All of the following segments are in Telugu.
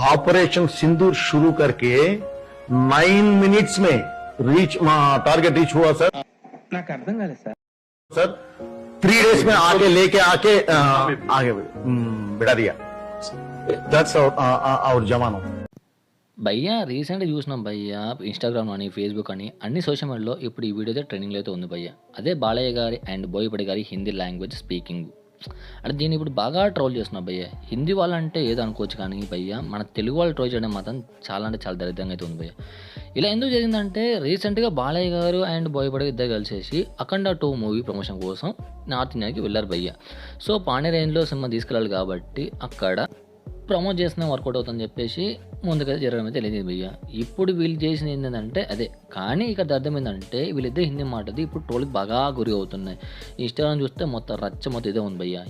ऑपरेशन सिंदूर शुरू करके 9 मिनट्स में टारगेट रीच हुआ सर। నాకు అర్థం కాలేదు సార్. सर 3 डेज में आके लेके आके आगे बिठा दिया। दैट्स our जवानों। భయ్యా రీసెంట్గా చూసినాం భయ్యా ఇన్స్టాగ్రామ్ అని ఫేస్బుక్ అని అన్ని సోషల్ మీడియాలో ఇప్పుడు ఈ వీడియో అయితే ట్రెండింగ్లో అయితే ఉంది భయ్యా. అదే బాలయ్య గారి అండ్ బోయపడి గారి హిందీ లాంగ్వేజ్ స్పీకింగ్ అంటే దీన్ని ఇప్పుడు బాగా ట్రోల్ చేస్తున్నాం భయ్యా. హిందీ వాళ్ళంటే ఏదో అనుకోవచ్చు కానీ భయ్యా మన తెలుగు వాళ్ళు ట్రోల్ చేయడం మాత్రం చాలా అంటే చాలా దరిద్రంగా అయితే ఉంది భయ్యా. ఇలా ఎందుకు జరిగిందంటే రీసెంట్గా బాలయ్య గారు అండ్ బోయపడి ఇద్దరు కలిసేసి అఖండ 2 మూవీ ప్రమోషన్ కోసం నార్త్ ఇండియాకి వెళ్ళారు భయ్యా. సో పాండే రేంజ్లో సినిమా తీసుకెళ్ళాలి కాబట్టి అక్కడ ప్రమోట్ చేసిన వర్కౌట్ అవుతుందని చెప్పేసి ముందుకైతే జరగడం అయితే తెలియదు భయ్యా. ఇప్పుడు వీళ్ళు చేసిన ఏంటంటే అదే కానీ ఇక్కడ అర్థం ఏంటంటే వీళ్ళిద్దరు హిందీ మాటది ఇప్పుడు ట్రోల్కి బాగా గురి అవుతున్నాయి. ఇన్స్టాగ్రామ్ చూస్తే మొత్తం రచ్చ మొత్తం ఇదే ఉంది భయ్యా.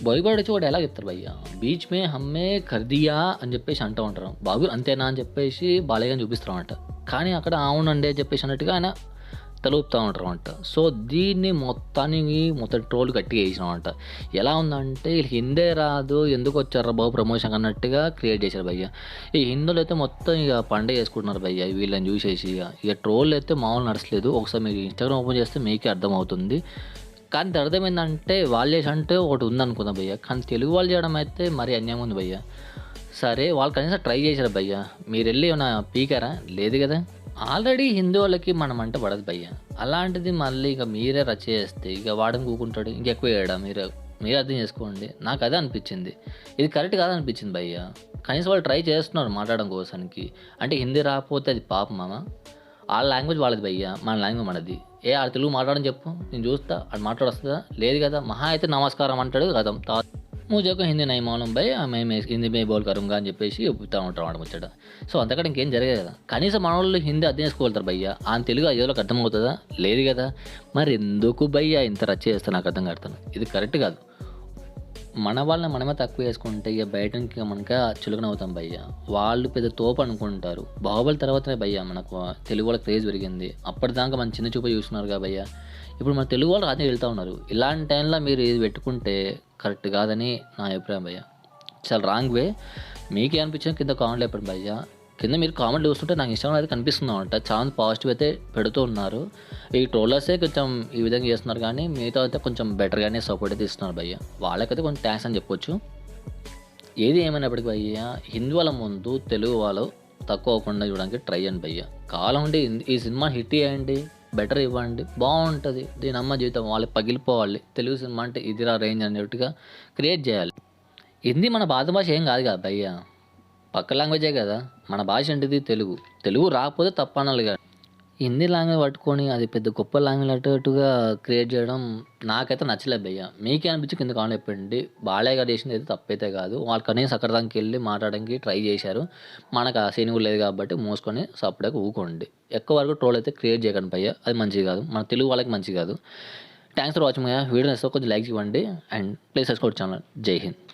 బోయపాడి వచ్చి కూడా ఎలా చెప్తారు భయ్యా బీచ్ మే హమ్మే ఖర్దియా అని చెప్పేసి అంటూ ఉంటారు. బాబు అంతేనా అని చెప్పేసి బాలయ్యని చూపిస్తామంట కానీ అక్కడ అవునండి అని చెప్పేసి అన్నట్టుగా ఆయన తలుపుతూ ఉంటారు అంట. సో దీన్ని మొత్తం ట్రోల్ గట్టిగా వేసినామంట. ఎలా ఉందంటే వీళ్ళు హిందే రాదు ఎందుకు వచ్చారు బాబు ప్రమోషన్ అన్నట్టుగా క్రియేట్ చేశారు భయ్య. ఈ హిందువులు అయితే మొత్తం ఇక పండుగ చేసుకుంటున్నారు భయ్య వీళ్ళని చూసేసి. ఇక ట్రోల్ అయితే మామూలు నడచలేదు. ఒకసారి మీరు ఇన్స్టాగ్రామ్ ఓపెన్ చేస్తే మీకే అర్థమవుతుంది. కానీ అర్థం ఏంటంటే వాళ్ళు చేసి అంటే ఒకటి ఉందనుకుందాం భయ్య కానీ తెలుగు వాళ్ళు చేయడం అయితే మరీ అన్యాయం ఉంది భయ్య. సరే వాళ్ళు కనీసం ట్రై చేశారు భయ్య. మీరు వెళ్ళి ఏమైనా పీకారా లేదు కదా. ఆల్రెడీ హిందూ వాళ్ళకి మనం అంటే పడదు భయ్య. అలాంటిది మళ్ళీ ఇక మీరే రచ్చ చేస్తే ఇక వాడని కూకుంటాడు ఇంకెక్కువ వేయడా మీరే అర్థం చేసుకోండి. నాకు అదే అనిపించింది. ఇది కరెక్ట్ కాదనిపించింది భయ్య. కనీసం వాళ్ళు ట్రై చేస్తున్నారు మాట్లాడడం కోసానికి. అంటే హిందీ రాకపోతే అది పాపం మామ. వాళ్ళ లాంగ్వేజ్ వాళ్ళది భయ్య మన లాంగ్వేజ్ మనది. ఆ తెలుగు మాట్లాడని చెప్పు నేను చూస్తా అది మాట్లాడొస్తుందా లేదు కదా. మహా అయితే నమస్కారం అంటాడు కదా ముజకు హిందీ నై మౌలం భయ్ మేము హిందీ మే బోల్ కరుంగా అని చెప్పేసి చెప్తా ఉంటాం అన్నమాట ముచ్చట. సో అంతకంటే ఇంకేం జరగదు కదా. కనీసం మన వాళ్ళు హిందీ అర్థం చేసుకోగలుగుతారు భయ్య. ఆ తెలుగు ఐదులోకి అర్థమవుతుందా లేదు కదా. మరి ఎందుకు భయ్య ఇంత రచ్చ చేస్తా నాకు అర్థం కడతాను. ఇది కరెక్ట్ కాదు. మన వాళ్ళని మనమే తక్కువ వేసుకుంటే ఇక బయటకి మనక చులకన అవుతాం భయ్య. వాళ్ళు పెద్ద తోపు అనుకుంటారు. బాహుబలి తర్వాతనే భయ్య మనకు తెలుగు వాళ్ళకి క్రేజ్ పెరిగింది. అప్పటిదాకా మన చిన్న చూపు చూస్తున్నారు కదా భయ్య. ఇప్పుడు మన తెలుగు వాళ్ళు అదే వెళ్తూ ఉన్నారు. ఇలాంటి టైంలో మీరు ఇది పెట్టుకుంటే కరెక్ట్ కాదని నా అభిప్రాయం భయ్య. చాలా రాంగ్ వే. మీకే అనిపించిన కింద కామెంట్లు చెప్పండి భయ్య. కింద మీరు కామెంట్ చూస్తుంటే నాకు ఇష్టం అయితే కనిపిస్తుంది అనమాట. చాలా పాజిటివ్ అయితే పెడుతూ ఉన్నారు. ఈ ట్రోలర్సే కొంచెం ఈ విధంగా చేస్తున్నారు కానీ మిగతా అయితే కొంచెం బెటర్గానే సపోర్ట్ అయితే ఇస్తున్నారు భయ్య. వాళ్ళకైతే కొంచెం థ్యాంక్స్ అని చెప్పొచ్చు. ఏది ఏమైనప్పటికీ భయ్య హిందీ వాళ్ళ ముందు తెలుగు వాళ్ళు తక్కువ అవ్వకుండా చూడడానికి ట్రై చేయండి భయ్య. కాలం ఉండి ఈ సినిమా హిట్ చేయండి బెటర్ ఇవ్వండి బాగుంటుంది. దీని అమ్మ జీవితం వాళ్ళకి పగిలిపోవాలి. తెలుగు సినిమా అంటే ఇదిరా రేంజ్ అనేట్టుగా క్రియేట్ చేయాలి. హిందీ మన భాష ఏం కాదు కదా భయ్య. పక్క లాంగ్వేజే కదా. మన భాష ఏంటిది తెలుగు రాకపోతే తప్పనాలి కదా. హిందీ లాంగ్వేజ్ పట్టుకొని అది పెద్ద గొప్ప లాంగ్వేజ్ అట్టుగా క్రియేట్ చేయడం నాకైతే నచ్చలేదు భయ్య. మీకే అనిపించి కింద కామెంట్ చెప్పండి. బాలయ్య గారు చేసింది అయితే తప్పైతే కాదు. వాళ్ళు కనీసం అక్కడ దానికి వెళ్ళి మాట్లాడడానికి ట్రై చేశారు. మనకు ఆ సీన్ కూడా లేదు కాబట్టి మోసుకొని సపరేట్గా ఊకోండి. ఎక్కువ వరకు ట్రోల్ అయితే క్రియేట్ చేయకండి భయ్య. అది మంచిది కాదు. మన తెలుగు వాళ్ళకి మంచిది కాదు. థ్యాంక్స్ ఫర్ వాచింగ్ భయ్య. వీడియో నచ్చితే కొంచెం లైక్ ఇవ్వండి అండ్ ప్లీజ్ సబ్స్క్రైబ్ ఛానల్. జై హింద్.